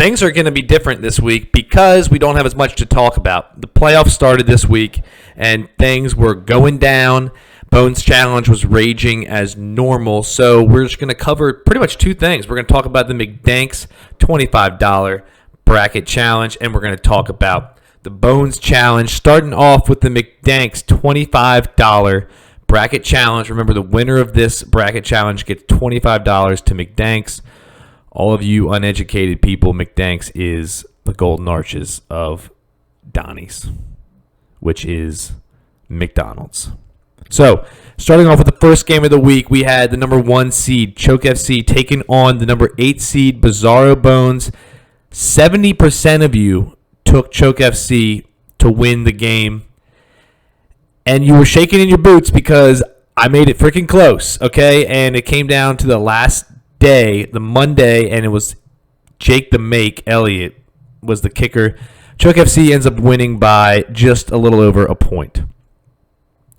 things are going to be different this week because we don't have as much to talk about. The playoffs started this week, and things were going down. Bones Challenge was raging as normal, so we're just going to cover pretty much two things. We're going to talk about the McDanks $25 bracket challenge, and we're going to talk about the Bones Challenge, starting off with the McDanks $25 bracket challenge. Remember, the winner of this bracket challenge gets $25 to McDanks. All of you uneducated people, McDanks is the Golden Arches of Donnie's, which is McDonald's. So, starting off with the first game of the week, we had the number 1 seed, Choke FC, taking on the number 8 seed, Bizarro Bones. 70% of you took Choke FC to win the game. And you were shaking in your boots because I made it freaking close, okay? And it came down to the last day, the Monday, and it was Jake the Make Elliott was the kicker. Choke FC ends up winning by just a little over a point.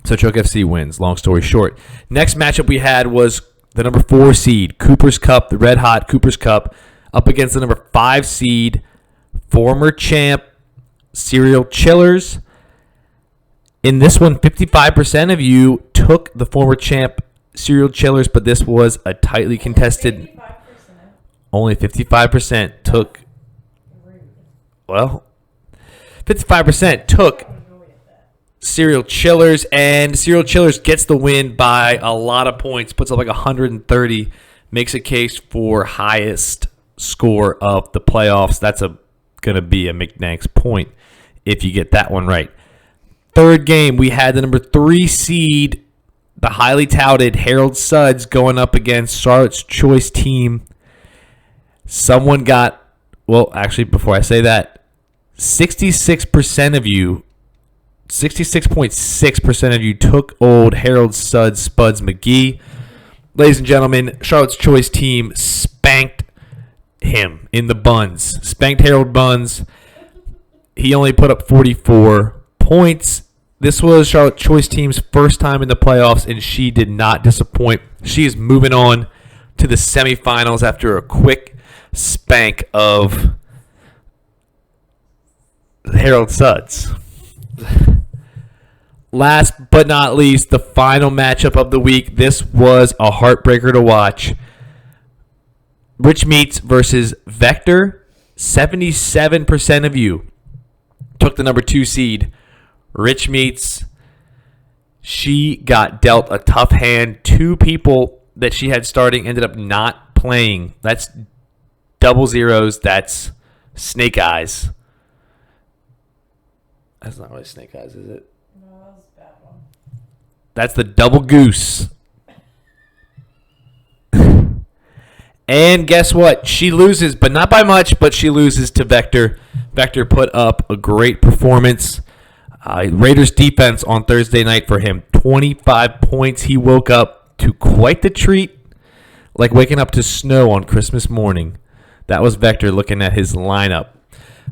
So Choke FC wins, long story short. Next matchup we had was the number 4 seed, Cooper's Cup, the red hot Cooper's Cup, up against the number 5 seed, former champ, Serial Chillers. In this one, 55% of you took the former champ, Serial Chillers, but this was a tightly contested. 55%. Only 55% took. Well, 55% took Serial Chillers, and Serial Chillers gets the win by a lot of points, puts up like 130, makes a case for highest score of the playoffs. That's going to be a McDanks point if you get that one right. Third game, we had the number 3 seed, the highly touted Harold Suds, going up against Charlotte's Choice team. Someone got, well, actually, before I say that, 66% of you, 66.6% of you took old Harold Suds McGee. Ladies and gentlemen, Charlotte's Choice team spanked him in the buns. Spanked Harold Buns. He only put up 44 points. This was Charlotte Choice team's first time in the playoffs, and she did not disappoint. She is moving on to the semifinals after a quick spank of Harold Suds. Last but not least, the final matchup of the week. This was a heartbreaker to watch. Rich Meats versus Vector. 77% of you took the number 2 seed, Rich Meats. She got dealt a tough hand. 2 people that she had starting ended up not playing. That's double zeros. That's snake eyes. That's not really snake eyes, is it? No, that was a bad one. That's the double goose. And guess what? She loses, but not by much, but she loses to Vector. Vector put up a great performance. Raiders defense on Thursday night for him, 25 points. He woke up to quite the treat, like waking up to snow on Christmas morning. That was Vector looking at his lineup.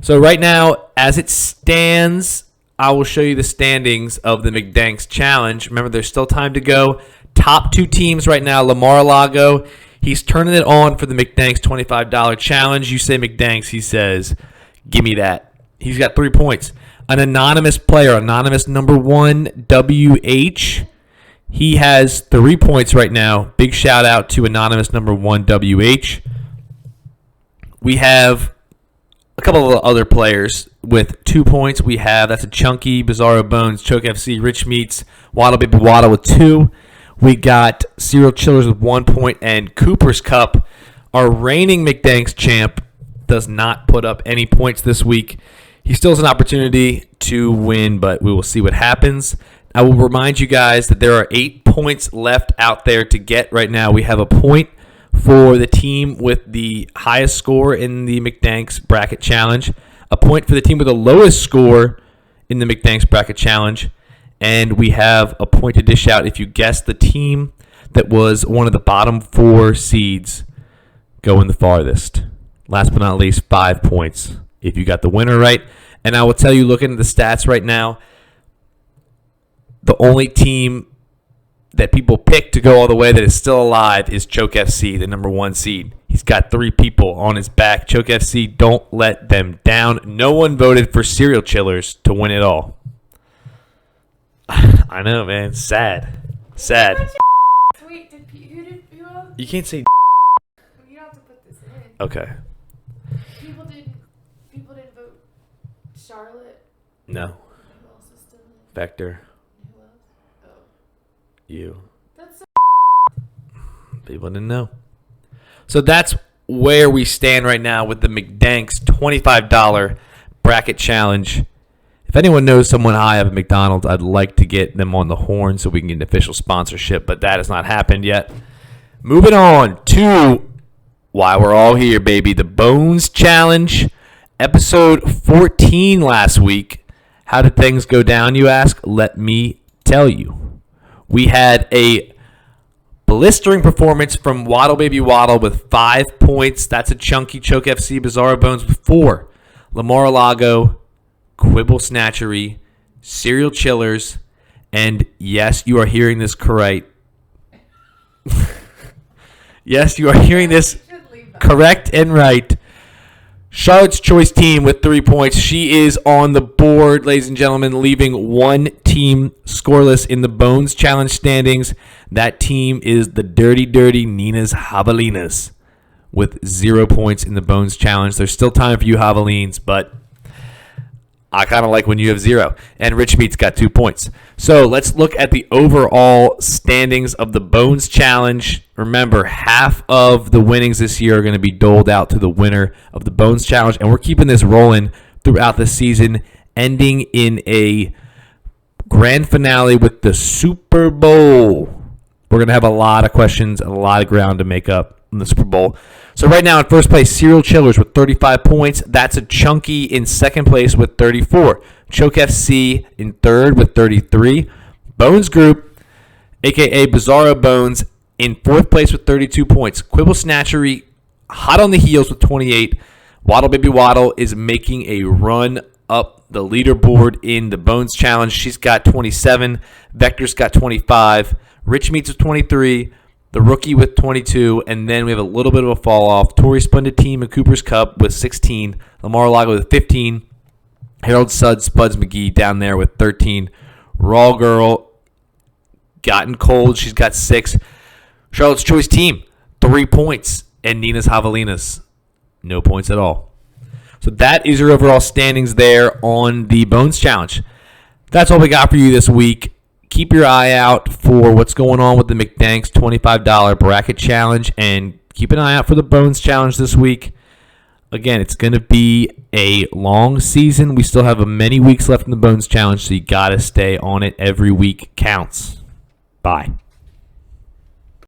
So right now, as it stands, I will show you the standings of the McDanks Challenge. Remember, there's still time to go. Top 2 teams right now, Mar-a-Lago. He's turning it on for the McDanks $25 challenge. You say McDanks, he says, give me that. He's got 3 points. An anonymous player, anonymous number 1, WH. He has 3 points right now. Big shout out to anonymous number 1, WH. We have a couple of other players with 2 points. We have, that's a Chunky, Bizarro Bones, Choke FC, Rich Meats, Waddle Baby Waddle with 2. We got Serial Chillers with 1 point, and Cooper's Cup, our reigning McDanks champ, does not put up any points this week. He still has an opportunity to win, but we will see what happens. I will remind you guys that there are 8 points left out there to get right now. We have a point for the team with the highest score in the McDanks Bracket Challenge, a point for the team with the lowest score in the McDanks Bracket Challenge, and we have a point to dish out if you guess the team that was one of the bottom 4 seeds going the farthest. Last but not least, 5 points if you got the winner right. And I will tell you, looking at the stats right now, the only team that people pick to go all the way that is still alive is Choke FC, the number 1 seed. He's got 3 people on his back. Choke FC, don't let them down. No one voted for Serial Chillers to win it all. I know, man. Sad. Wait, who else? You can't say. You don't have to put this in. Okay. People didn't vote Charlotte. No. Who else is still in? Vector. Who else? Oh. You. That's so People didn't know. So that's where we stand right now with the McDanks $25 bracket challenge. If anyone knows someone high up at McDonald's, I'd like to get them on the horn so we can get an official sponsorship, but that has not happened yet. Moving on to why we're all here, baby. The Bones Challenge, episode 14 last week. How did things go down, you ask? Let me tell you. We had a blistering performance from Waddle Baby Waddle with 5 points. That's a chunky. Choke FC Bizarro Bones with 4. Lamar-a-Lago, Quibble Snatchery, Serial Chillers, and yes, you are hearing this correct. Yes, you are hearing this correct and right. Charlotte's Choice team with 3 points. She is on the board, ladies and gentlemen, leaving one team scoreless in the Bones Challenge standings. That team is the Dirty Nina's Javelinas with 0 points in the Bones Challenge. There's still time for you Javelines, but I kind of like when you have 0. And Rich Meat's got 2 points. So let's look at the overall standings of the Bones Challenge. Remember, half of the winnings this year are going to be doled out to the winner of the Bones Challenge. And we're keeping this rolling throughout the season, ending in a grand finale with the Super Bowl. We're going to have a lot of questions and a lot of ground to make up in the Super Bowl. So right now in first place, Serial Chillers with 35 points. That's a chunky in second place with 34. Choke FC in third with 33. Bones Group, a.k.a. Bizarro Bones, in fourth place with 32 points. Quibble Snatchery, hot on the heels with 28. Waddle Baby Waddle is making a run up the leaderboard in the Bones Challenge. She's got 27. Vector's got 25. Rich Meats with 23. The Rookie with 22, and then we have a little bit of a fall off. Tori Splendid Team and Cooper's Cup with 16. Lamar-a-Lago with 15. Harold Spuds McGee down there with 13. Raw Girl, gotten cold. She's got 6. Charlotte's Choice Team, 3 points. And Nina's Javelinas, no points at all. So that is your overall standings there on the Bones Challenge. That's all we got for you this week. Keep your eye out for what's going on with the McDanks $25 bracket challenge, and keep an eye out for the Bones Challenge this week. Again, it's going to be a long season. We still have many weeks left in the Bones Challenge, so you got to stay on it. Every week counts. Bye.